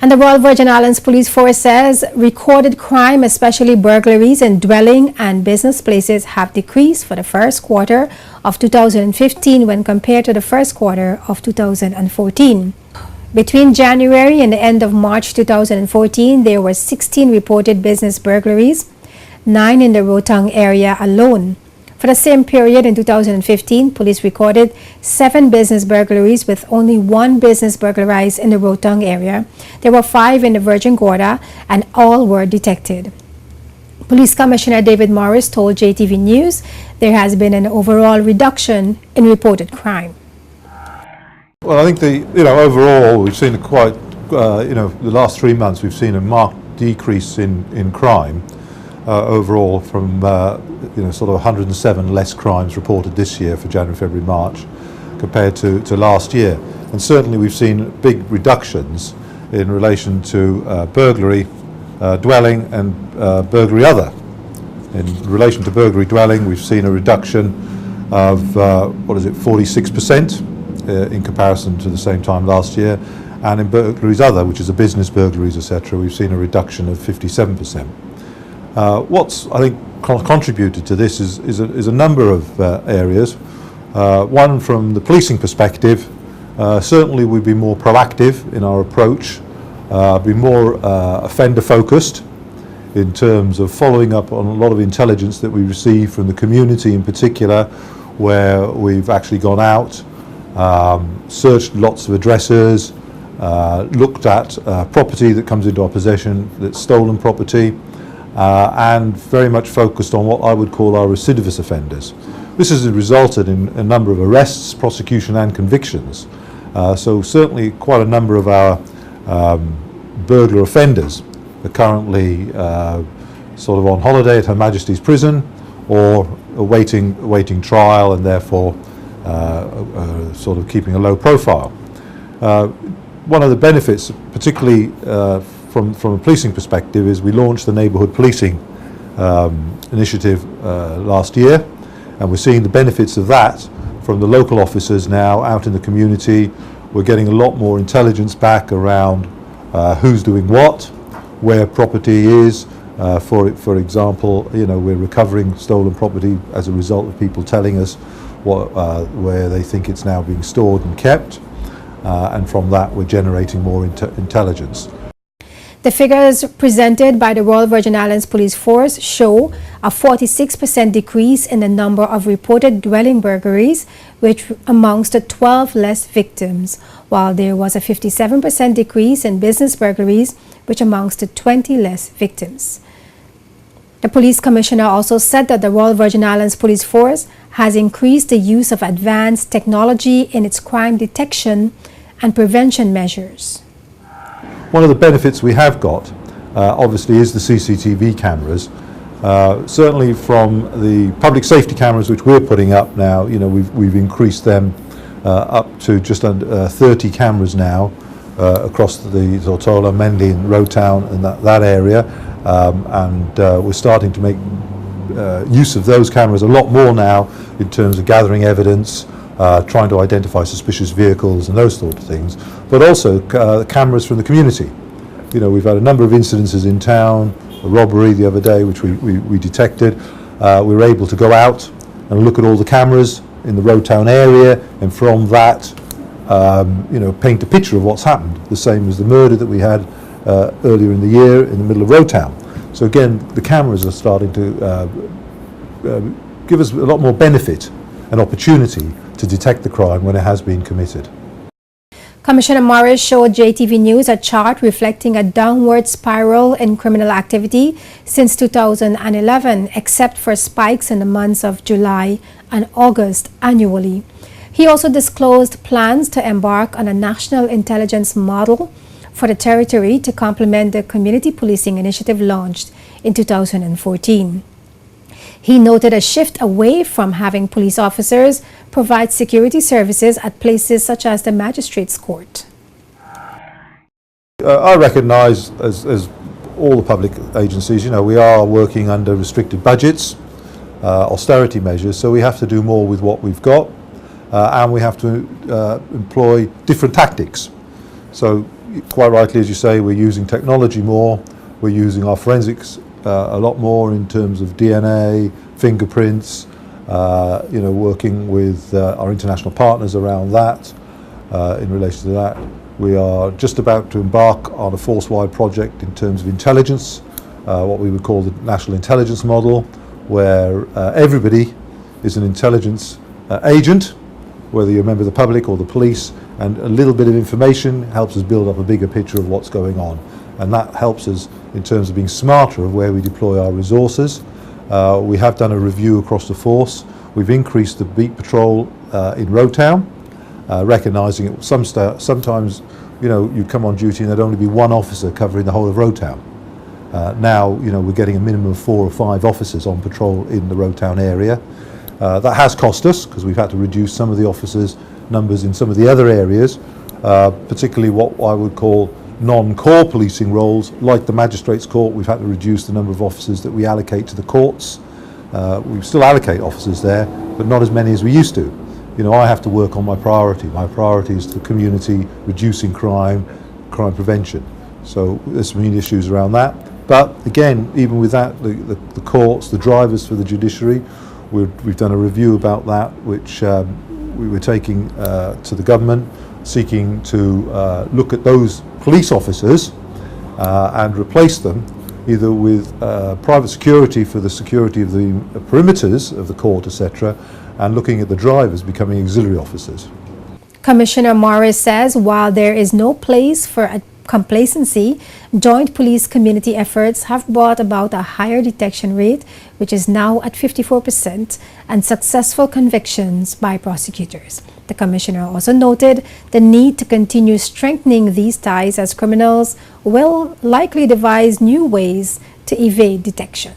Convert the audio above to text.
And the Royal Virgin Islands Police Force says recorded crime, especially burglaries in dwelling and business places, have decreased for the first quarter of 2015 when compared to the first quarter of 2014. Between January and the end of March 2014, there were 16 reported business burglaries, 9 in the Rotong area alone. For the same period in 2015, police recorded 7 business burglaries with only 1 business burglarized in the Rotong area. There were 5 in the Virgin Gorda and all were detected. Police Commissioner David Morris told JTV News there has been an overall reduction in reported crime. Well, I think overall we've seen the last 3 months we've seen a marked decrease in crime. Overall from sort of 107 less crimes reported this year for January, February, March compared to last year. And certainly we've seen big reductions in relation to burglary, dwelling and burglary other. In relation to burglary dwelling, we've seen a reduction of 46% in comparison to the same time last year. And in burglaries other, which is the business burglaries, etc., we've seen a reduction of 57%. What's, I think, contributed to this is a number of areas. One, from the policing perspective, certainly we've been more proactive in our approach, been more offender focused in terms of following up on a lot of intelligence that we receive from the community in particular, where we've actually gone out, searched lots of addresses, looked at property that comes into our possession that's stolen property, and very much focused on what I would call our recidivist offenders. This has resulted in a number of arrests, prosecution and convictions. So certainly quite a number of our burglar offenders are currently sort of on holiday at Her Majesty's Prison or awaiting trial and therefore sort of keeping a low profile. One of the benefits, particularly from a policing perspective, is we launched the neighbourhood policing initiative last year, and we're seeing the benefits of that from the local officers now out in the community. We're getting a lot more intelligence back around who's doing what, where property is. For example, we're recovering stolen property as a result of people telling us where they think it's now being stored and kept, and from that we're generating more intelligence. The figures presented by the Royal Virgin Islands Police Force show a 46% decrease in the number of reported dwelling burglaries, which amounts to 12 less victims, while there was a 57% decrease in business burglaries, which amounts to 20 less victims. The police commissioner also said that the Royal Virgin Islands Police Force has increased the use of advanced technology in its crime detection and prevention measures. One of the benefits we have got, obviously, is the CCTV cameras. Certainly from the public safety cameras which we're putting up now, we've increased them up to just under 30 cameras now across the Tortola, Mendy and Rowtown and that area. We're starting to make use of those cameras a lot more now in terms of gathering evidence, trying to identify suspicious vehicles and those sort of things, but also cameras from the community. We've had a number of incidences in town, a robbery the other day which we detected. We were able to go out and look at all the cameras in the Rowtown area, and from that paint a picture of what's happened, the same as the murder that we had earlier in the year in the middle of Rowtown. So again, the cameras are starting to give us a lot more benefit and opportunity to detect the crime when it has been committed. Commissioner Morris showed JTV News a chart reflecting a downward spiral in criminal activity since 2011, except for spikes in the months of July and August annually. He also disclosed plans to embark on a national intelligence model for the territory to complement the community policing initiative launched in 2014. He noted a shift away from having police officers provide security services at places such as the Magistrates Court. I recognise, as all the public agencies, we are working under restricted budgets, austerity measures, so we have to do more with what we've got, and we have to employ different tactics. So, quite rightly, as you say, we're using technology more. We're using our forensics a lot more in terms of DNA, fingerprints, working with our international partners around that in relation to that. We are just about to embark on a force-wide project in terms of intelligence, what we would call the National Intelligence Model, where everybody is an intelligence agent, whether you're a member of the public or the police, and a little bit of information helps us build up a bigger picture of what's going on. And that helps us in terms of being smarter of where we deploy our resources. We have done a review across the force. We've increased the beat patrol in Road Town, recognising it. Sometimes, you come on duty and there'd only be one officer covering the whole of Road Town. Now, we're getting a minimum of 4 or 5 officers on patrol in the Road Town area. That has cost us because we've had to reduce some of the officers' numbers in some of the other areas, particularly what I would call non-core policing roles, like the Magistrates Court. We've had to reduce the number of officers that we allocate to the courts. We still allocate officers there, but not as many as we used to. I have to work on my priority. My priority is the community, reducing crime prevention. So there's some issues around that. But again, even with that, the courts, the drivers for the judiciary, we've done a review about that, which we were taking to the government, seeking to look at those police officers and replace them either with private security for the security of the perimeters of the court, etc., and looking at the drivers becoming auxiliary officers. Commissioner Morris says while there is no place for complacency, joint police community efforts have brought about a higher detection rate, which is now at 54%, and successful convictions by prosecutors. The commissioner also noted the need to continue strengthening these ties as criminals will likely devise new ways to evade detection.